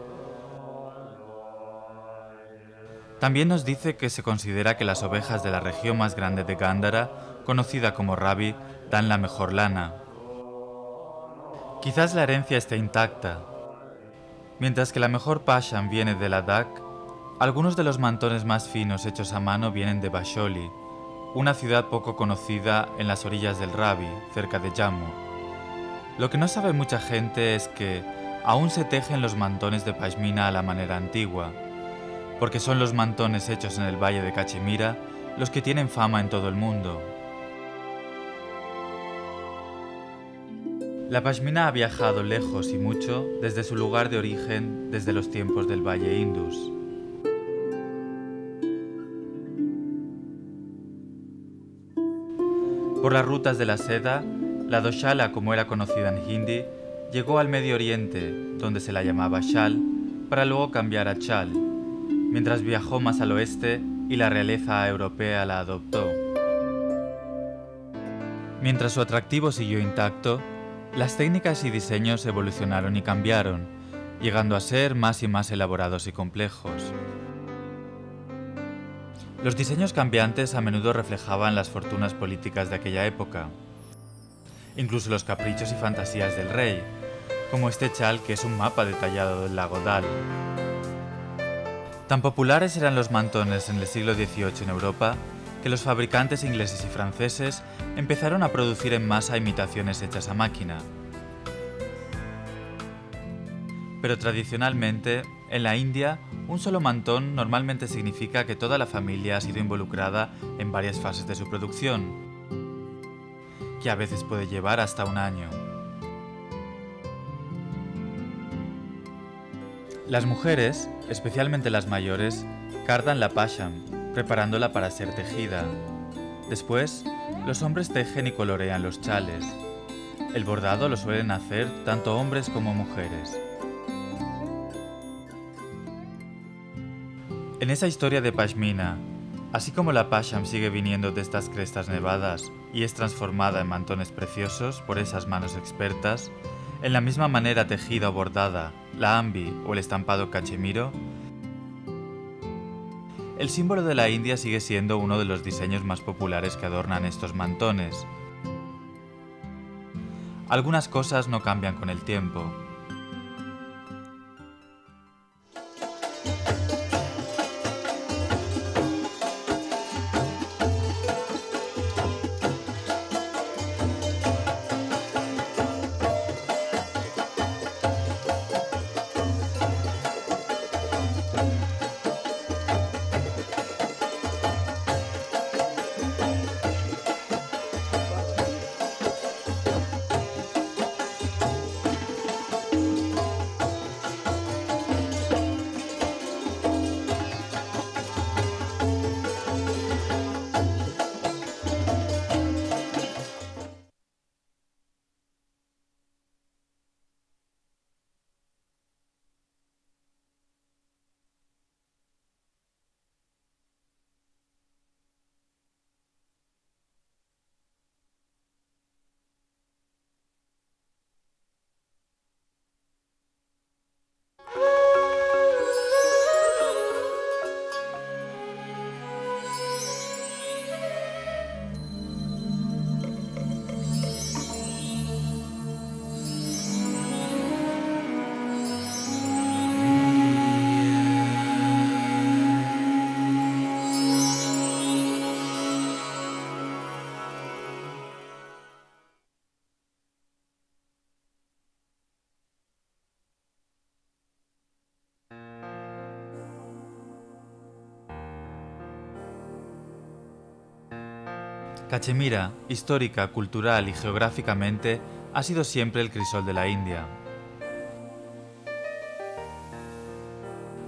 También nos dice que se considera que las ovejas de la región más grande de Gándhara, conocida como Ravi, dan la mejor lana. Quizás la herencia esté intacta. Mientras que la mejor Pasham viene de Ladakh, algunos de los mantones más finos hechos a mano vienen de Basholi, una ciudad poco conocida en las orillas del Ravi, cerca de Jammu. Lo que no sabe mucha gente es que aún se tejen los mantones de pashmina a la manera antigua, porque son los mantones hechos en el valle de Cachemira los que tienen fama en todo el mundo. La pashmina ha viajado lejos y mucho desde su lugar de origen desde los tiempos del valle Indus. Por las rutas de la seda, la doshala, como era conocida en hindi, llegó al Medio Oriente, donde se la llamaba shal, para luego cambiar a chal, mientras viajó más al oeste y la realeza europea la adoptó. Mientras su atractivo siguió intacto, las técnicas y diseños evolucionaron y cambiaron, llegando a ser más y más elaborados y complejos. Los diseños cambiantes a menudo reflejaban las fortunas políticas de aquella época, incluso los caprichos y fantasías del rey, como este chal que es un mapa detallado del lago Dal. Tan populares eran los mantones en el siglo XVIII en Europa que los fabricantes ingleses y franceses empezaron a producir en masa imitaciones hechas a máquina. Pero tradicionalmente, en la India, un solo mantón normalmente significa que toda la familia ha sido involucrada en varias fases de su producción, que a veces puede llevar hasta un año. Las mujeres, especialmente las mayores, cardan la pasham, preparándola para ser tejida. Después, los hombres tejen y colorean los chales. El bordado lo suelen hacer tanto hombres como mujeres. En esa historia de pashmina, así como la pasham sigue viniendo de estas crestas nevadas y es transformada en mantones preciosos por esas manos expertas, en la misma manera tejida o bordada, la ambi o el estampado cachemiro, el símbolo de la India sigue siendo uno de los diseños más populares que adornan estos mantones. Algunas cosas no cambian con el tiempo. Cachemira, histórica, cultural y geográficamente, ha sido siempre el crisol de la India.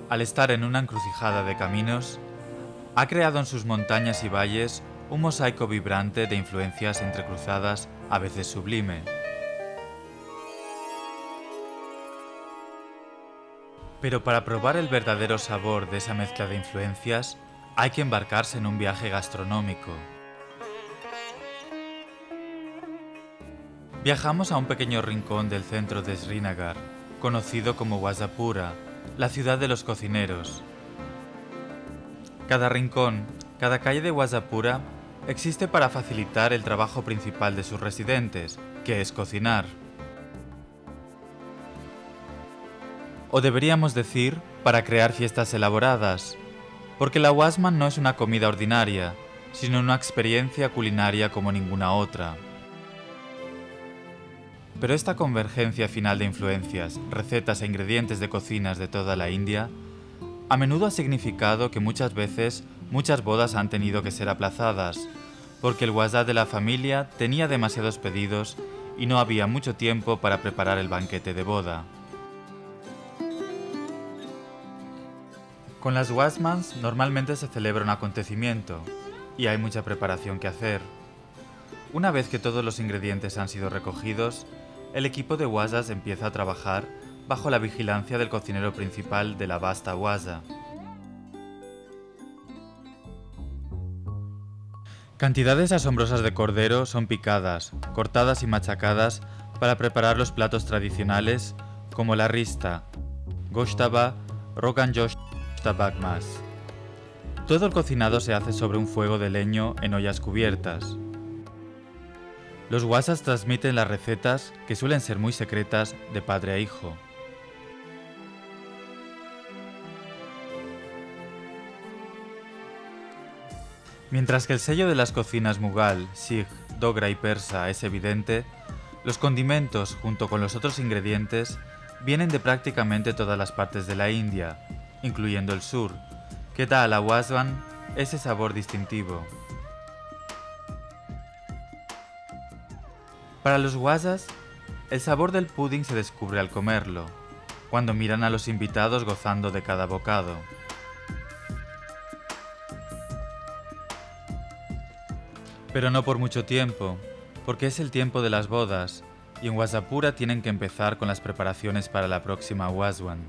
al estar en una encrucijada de caminos, ha creado en sus montañas y valles un mosaico vibrante de influencias entrecruzadas, a veces sublime. Pero para probar el verdadero sabor de esa mezcla de influencias, hay que embarcarse en un viaje gastronómico. Viajamos a un pequeño rincón del centro de Srinagar, conocido como Wazapura, la ciudad de los cocineros. Cada rincón, cada calle de Wazapura existe para facilitar el trabajo principal de sus residentes, que es cocinar. O deberíamos decir, para crear fiestas elaboradas, porque la Wasman no es una comida ordinaria, sino una experiencia culinaria como ninguna otra. Pero esta convergencia final de influencias, recetas e ingredientes de cocinas de toda la India, a menudo ha significado que muchas veces muchas bodas han tenido que ser aplazadas, porque el wazat de la familia tenía demasiados pedidos y no había mucho tiempo para preparar el banquete de boda. Con las Wasmans normalmente se celebra un acontecimiento y hay mucha preparación que hacer. Una vez que todos los ingredientes han sido recogidos, el equipo de wazas empieza a trabajar bajo la vigilancia del cocinero principal de la vasta waza. Cantidades asombrosas de cordero son picadas, cortadas y machacadas para preparar los platos tradicionales como la rista, goshtaba, rogan josh tabakmas. Todo el cocinado se hace sobre un fuego de leño en ollas cubiertas. Los wazas transmiten las recetas, que suelen ser muy secretas, de padre a hijo. Mientras que el sello de las cocinas Mughal, Sikh, Dogra y persa es evidente, los condimentos, junto con los otros ingredientes, vienen de prácticamente todas las partes de la India, incluyendo el sur, que da a la Wasman ese sabor distintivo. Para los wazas, el sabor del pudding se descubre al comerlo, cuando miran a los invitados gozando de cada bocado. Pero no por mucho tiempo, porque es el tiempo de las bodas, y en Wazapura tienen que empezar con las preparaciones para la próxima Waswan.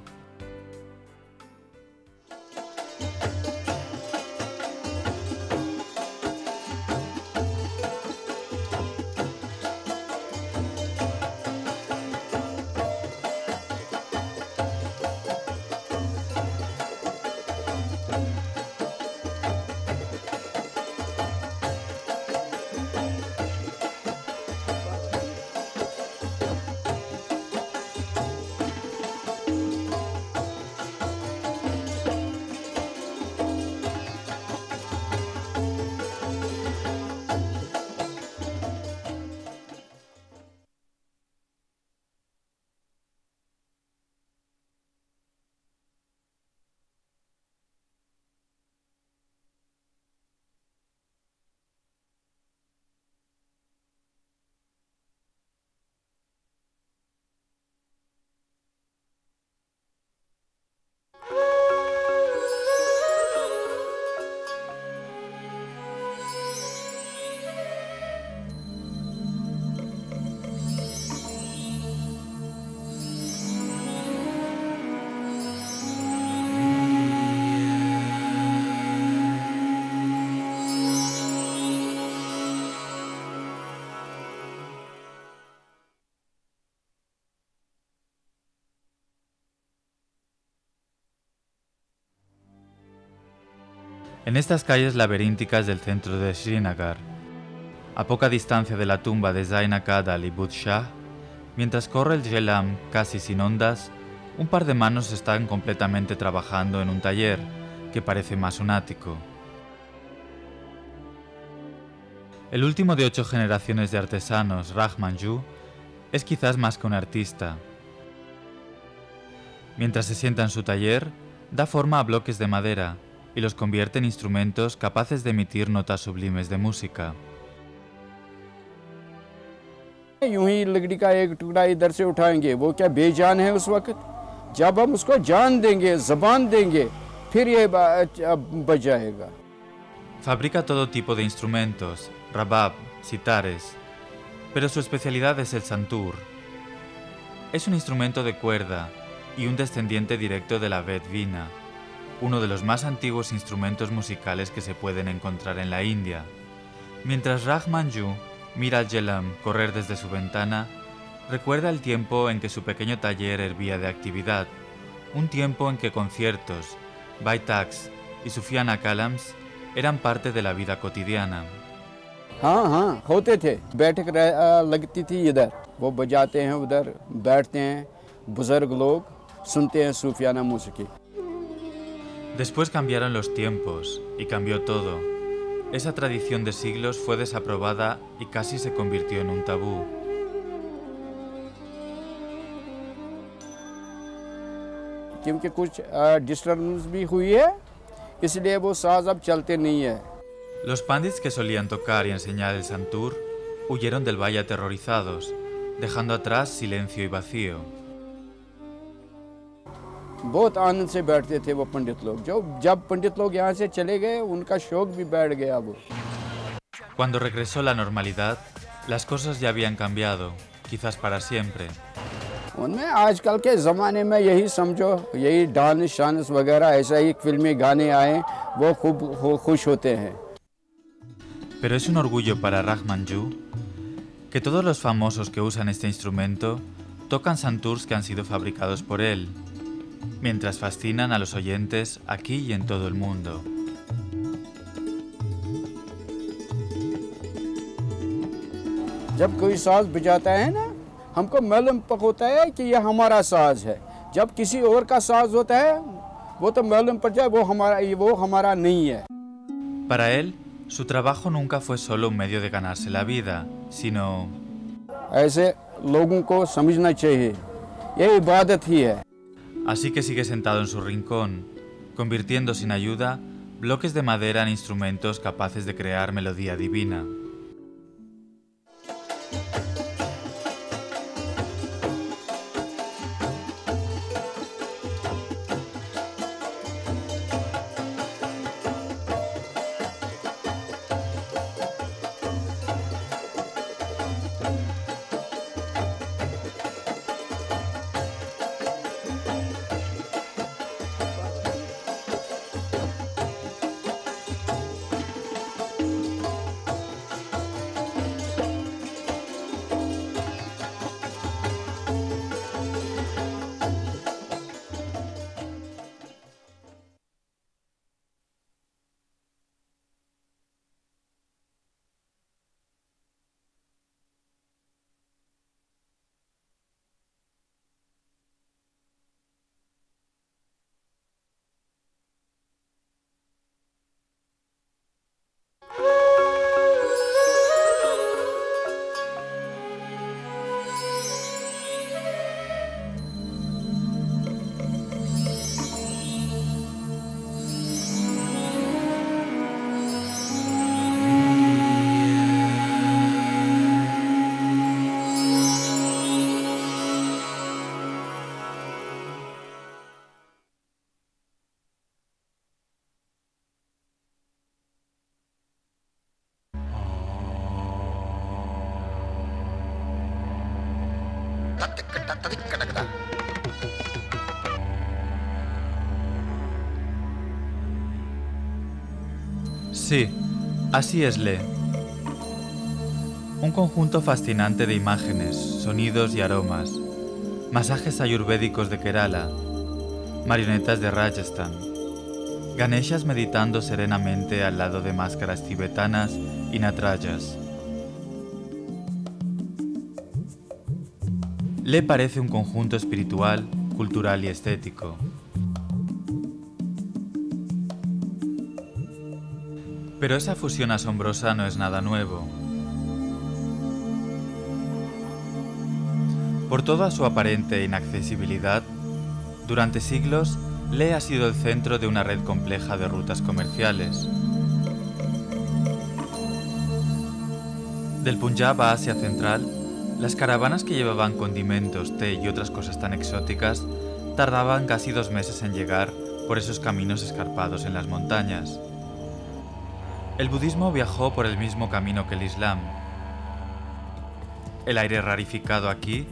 En estas calles laberínticas del centro de Srinagar, a poca distancia de la tumba de Zainakadal y Buddh Shah, mientras corre el Jhelum casi sin ondas, un par de manos están completamente trabajando en un taller que parece más un ático. El último de 8 generaciones de artesanos, Rahmanju, es quizás más que un artista. Mientras se sienta en su taller, da forma a bloques de madera y los convierte en instrumentos capaces de emitir notas sublimes de música. यूं ही लकड़ी का एक टुकड़ा इधर से उठाएंगे वो क्या बेजान है उस वक्त जब हम उसको जान देंगे, ज़बान देंगे, फिर ये बच जाएगा। Fabrica todo tipo de instrumentos, rabab, sitares, pero su especialidad es el santur. Es un instrumento de cuerda y un descendiente directo de la vedvina, uno de los más antiguos instrumentos musicales que se pueden encontrar en la India. Mientras Ragh Manju mira al Jhelum correr desde su ventana, recuerda el tiempo en que su pequeño taller hervía de actividad, un tiempo en que conciertos, baitaks y Sufiana Kalams eran parte de la vida cotidiana. हाँ हाँ होते थे, बैठक लगती थी इधर, वो बजाते हैं उधर, बैठते हैं, बुजुर्ग लोग सुनते हैं सूफियाना मूसिकी। Después cambiaron los tiempos y cambió todo. Esa tradición de siglos fue desaprobada y casi se convirtió en un tabú. क्योंकि कुछ डिस्टर्बेंस भी हुई है, इसलिए वो साज अब चलते नहीं है। Los pandits que solían tocar y enseñar el santur huyeron del valle aterrorizados, dejando atrás silencio y vacío. बहुत आनंद से बैठते थे वो पंडित लोग, जब पंडित लोग यहाँ से चले गए उनका शौक भी बैठ गया वो। Cuando regresó la normalidad, las cosas ya habían cambiado, quizás para siempre. उनमें आजकल के ज़माने में यही समझो, यही डांस शांस वगैरह ऐसा ही फिल्मी गाने आए, वो खूब खुश होते हैं। Pero es un orgullo para Ragh Manju que todos los famosos que usan este instrumento tocan santurs que han sido fabricados por él, mientras fascinan a los oyentes aquí y en todo el mundo. जब कोई साज बजाता है ना, हमको मालूम होता है कि यह हमारा साज है। जब किसी और का साज होता है, वो तो मालूम पड़ जाए वो हमारा नहीं है। Para él, su trabajo nunca fue solo un medio de ganarse la vida, sino... ऐसे लोगों को समझना चाहिए, ये इबादत ही है। Así que sigue sentado en su rincón, convirtiendo sin ayuda bloques de madera en instrumentos capaces de crear melodía divina. Sí, así es Le. Un conjunto fascinante de imágenes, sonidos y aromas. Masajes ayurvédicos de Kerala. Marionetas de Rajasthan. Ganeshas meditando serenamente al lado de máscaras tibetanas y natrayas. Le parece un conjunto espiritual, cultural y estético. Pero esa fusión asombrosa no es nada nuevo. Por toda su aparente inaccesibilidad, durante siglos, Le ha sido el centro de una red compleja de rutas comerciales. Del Punjab a Asia Central, las caravanas que llevaban condimentos, té y otras cosas tan exóticas tardaban casi 2 meses en llegar por esos caminos escarpados en las montañas. El budismo viajó por el mismo camino que el Islam. El aire rarificado aquí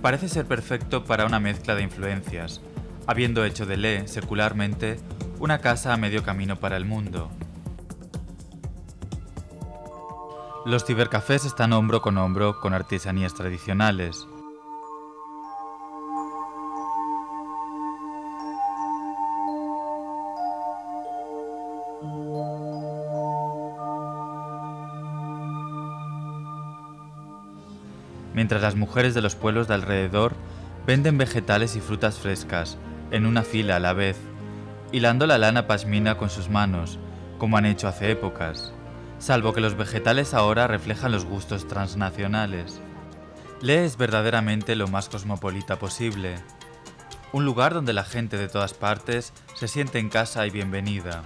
parece ser perfecto para una mezcla de influencias, habiendo hecho de Leh, secularmente, una casa a medio camino para el mundo. Los cibercafés están hombro con artesanías tradicionales. Mientras las mujeres de los pueblos de alrededor venden vegetales y frutas frescas, en una fila a la vez, hilando la lana pashmina con sus manos, como han hecho hace épocas, salvo que los vegetales ahora reflejan los gustos transnacionales. Leh es verdaderamente lo más cosmopolita posible, un lugar donde la gente de todas partes se siente en casa y bienvenida.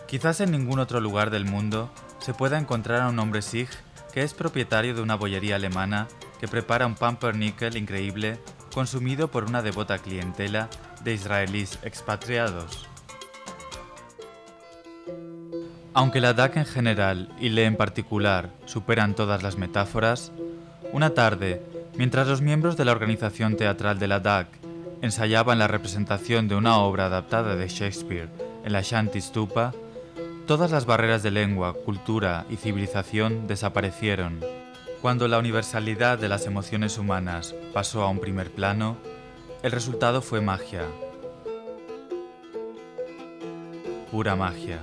Quizás en ningún otro lugar del mundo se pueda encontrar a un hombre sikh que es propietario de una bollería alemana que prepara un pumpernickel increíble consumido por una devota clientela de israelíes expatriados. Aunque Ladakh en general y Leh en particular superan todas las metáforas, una tarde, mientras los miembros de la organización teatral de Ladakh ensayaban la representación de una obra adaptada de Shakespeare en la Shanti Stupa, todas las barreras de lengua, cultura y civilización desaparecieron. Cuando la universalidad de las emociones humanas pasó a un primer plano, el resultado fue magia. Pura magia.